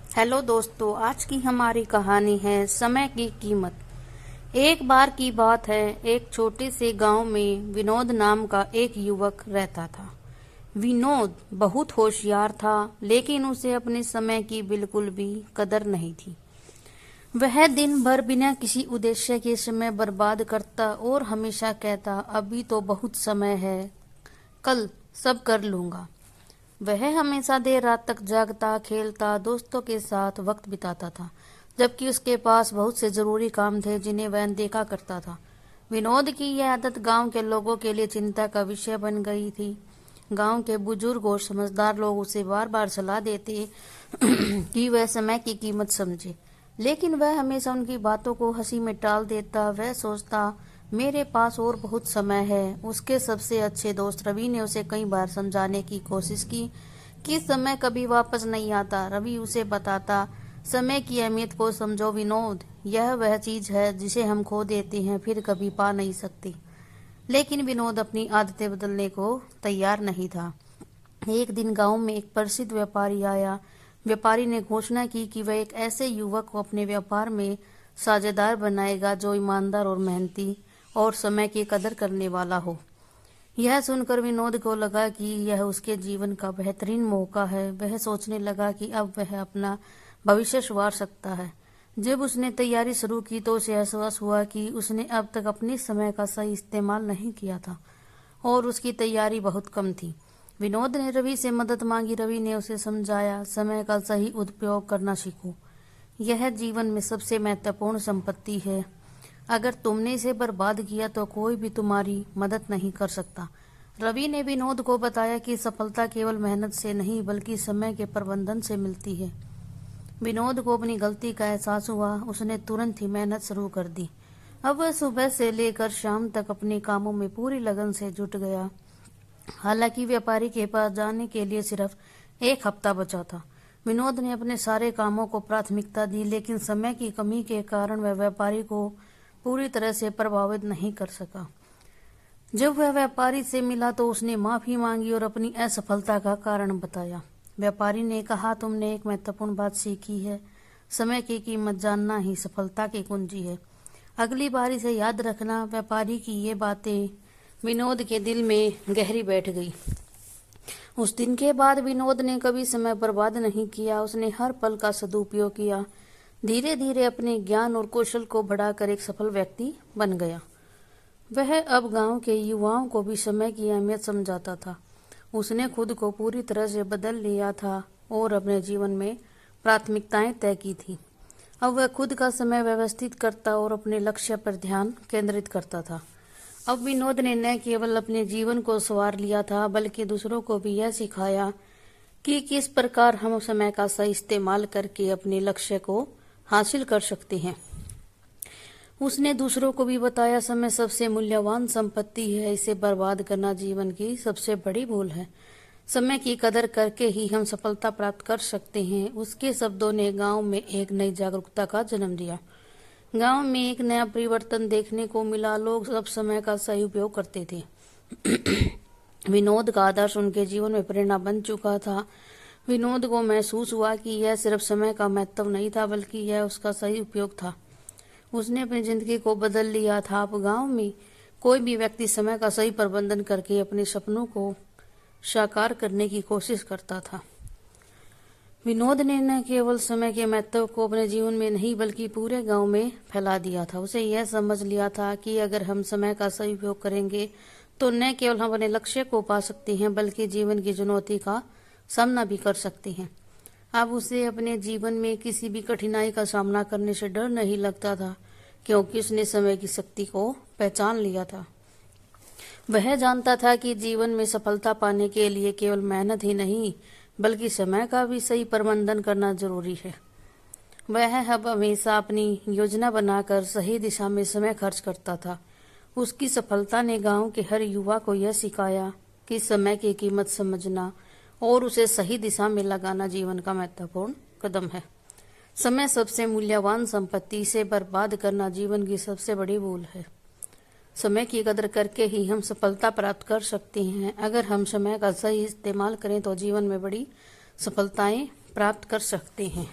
Hello दोस्तों, आज की हमारी कहानी है समय की कीमत। एक बार की बात है, एक छोटे से गांव में विनोद नाम का एक युवक रहता था। विनोद बहुत होशियार था, लेकिन उसे अपने समय की बिल्कुल भी कदर नहीं थी। वह दिन भर बिना किसी उद्देश्य के समय बर्बाद करता और हमेशा कहता, अभी तो बहुत समय है, कल सब कर लूंगा। वह हमेशा देर रात तक जागता, खेलता, दोस्तों के साथ वक्त बिताता था, जबकि उसके पास बहुत से जरूरी काम थे जिन्हें वह अनदेखा करता था। विनोद की यह आदत गांव के लोगों के लिए चिंता का विषय बन गई थी। गांव के बुजुर्ग और समझदार लोग उसे बार बार सलाह देते कि वह समय की कीमत समझे, लेकिन वह हमेशा उनकी बातों को हंसी में टाल देता। वह सोचता, मेरे पास और बहुत समय है। उसके सबसे अच्छे दोस्त रवि ने उसे कई बार समझाने की कोशिश की कि समय कभी वापस नहीं आता। रवि उसे बताता, समय की अहमियत को समझो विनोद, यह वह चीज है जिसे हम खो देते हैं फिर कभी पा नहीं सकते। लेकिन विनोद अपनी आदतें बदलने को तैयार नहीं था। एक दिन गांव में एक प्रसिद्ध व्यापारी आया। व्यापारी ने घोषणा की कि वह एक ऐसे युवक को अपने व्यापार में साझेदार बनाएगा जो ईमानदार और मेहनती और समय की कदर करने वाला हो। यह सुनकर विनोद को लगा कि यह उसके जीवन का बेहतरीन मौका है। वह सोचने लगा कि अब वह अपना भविष्य संवार सकता है। जब उसने तैयारी शुरू की तो उसे एहसास हुआ कि उसने अब तक अपने समय का सही इस्तेमाल नहीं किया था और उसकी तैयारी बहुत कम थी। विनोद ने रवि से मदद मांगी। रवि ने उसे समझाया, समय का सही उपयोग करना सीखो, यह जीवन में सबसे महत्वपूर्ण संपत्ति है। अगर तुमने इसे बर्बाद किया तो कोई भी तुम्हारी मदद नहीं कर सकता। रवि ने विनोद को बताया कि सफलता केवल मेहनत से नहीं बल्कि समय के प्रबंधन से मिलती है। विनोद को अपनी गलती का एहसास हुआ। उसने तुरंत ही मेहनत शुरू कर दी। अब वह सुबह से लेकर शाम तक अपने कामों में पूरी लगन से जुट गया। हालांकि व्यापारी के पास जाने के लिए सिर्फ एक हफ्ता बचा था। विनोद ने अपने सारे कामों को प्राथमिकता दी, लेकिन समय की कमी के कारण वह व्यापारी को पूरी तरह से प्रभावित नहीं कर सका। जब वह व्यापारी से मिला तो उसने माफी मांगी और अपनी असफलता का कारण बताया। व्यापारी ने कहा, तुमने एक महत्वपूर्ण बात सीखी है, समय की कीमत जानना ही सफलता की कुंजी है। अगली बारी से याद रखना। व्यापारी की ये बातें विनोद के दिल में गहरी बैठ गई। उस दिन के बाद विनोद ने कभी समय बर्बाद नहीं किया। उसने हर पल का सदुपयोग किया। धीरे धीरे अपने ज्ञान और कौशल को बढ़ाकर एक सफल व्यक्ति बन गया। वह अब गांव के युवाओं को भी समय की अहमियत समझाता था। उसने खुद को पूरी तरह से बदल लिया था और अपने जीवन में प्राथमिकताएं तय की थी। अब वह खुद का समय व्यवस्थित करता और अपने लक्ष्य पर ध्यान केंद्रित करता था। अब विनोद ने न केवल अपने जीवन को संवार लिया था बल्कि दूसरों को भी यह सिखाया कि किस प्रकार हम समय का सही इस्तेमाल करके अपने लक्ष्य को हासिल कर सकते हैं। उसने दूसरों को भी बताया, समय सबसे मूल्यवान संपत्ति है, इसे बर्बाद करना जीवन की सबसे बड़ी भूल है। समय की कदर करके ही हम सफलता प्राप्त कर सकते हैं। उसके शब्दों ने गांव में एक नई जागरूकता का जन्म दिया। गांव में एक नया परिवर्तन देखने को मिला। लोग अब समय का सही उपयोग करते थे। विनोद का आदर्श उनके जीवन में प्रेरणा बन चुका था। विनोद को महसूस हुआ कि यह सिर्फ समय का महत्व नहीं था बल्कि यह उसका सही उपयोग था। उसने अपनी जिंदगी को बदल लिया था। अब गांव में कोई भी व्यक्ति समय का सही प्रबंधन करके अपने सपनों को साकार करने की कोशिश करता था। विनोद ने न केवल समय के महत्व को अपने जीवन में नहीं बल्कि पूरे गांव में फैला दिया था। उसे यह समझ लिया था कि अगर हम समय का सही उपयोग करेंगे तो न केवल हम अपने लक्ष्य को पा सकते हैं बल्कि जीवन की चुनौती का सामना भी कर सकते हैं। अब उसे अपने जीवन में किसी भी कठिनाई का सामना करने से डर नहीं लगता था, क्योंकि उसने समय की शक्ति को पहचान लिया था। वह जानता था कि जीवन में सफलता पाने के लिए केवल मेहनत ही नहीं बल्कि समय का भी सही प्रबंधन करना जरूरी है। वह अब हमेशा अपनी योजना बनाकर सही दिशा में समय खर्च करता था। उसकी सफलता ने गांव के हर युवा को यह सिखाया कि समय की कीमत समझना और उसे सही दिशा में लगाना जीवन का महत्वपूर्ण कदम है। समय सबसे मूल्यवान संपत्ति, से बर्बाद करना जीवन की सबसे बड़ी भूल है। समय की कदर करके ही हम सफलता प्राप्त कर सकते हैं। अगर हम समय का सही इस्तेमाल करें तो जीवन में बड़ी सफलताएं प्राप्त कर सकते हैं।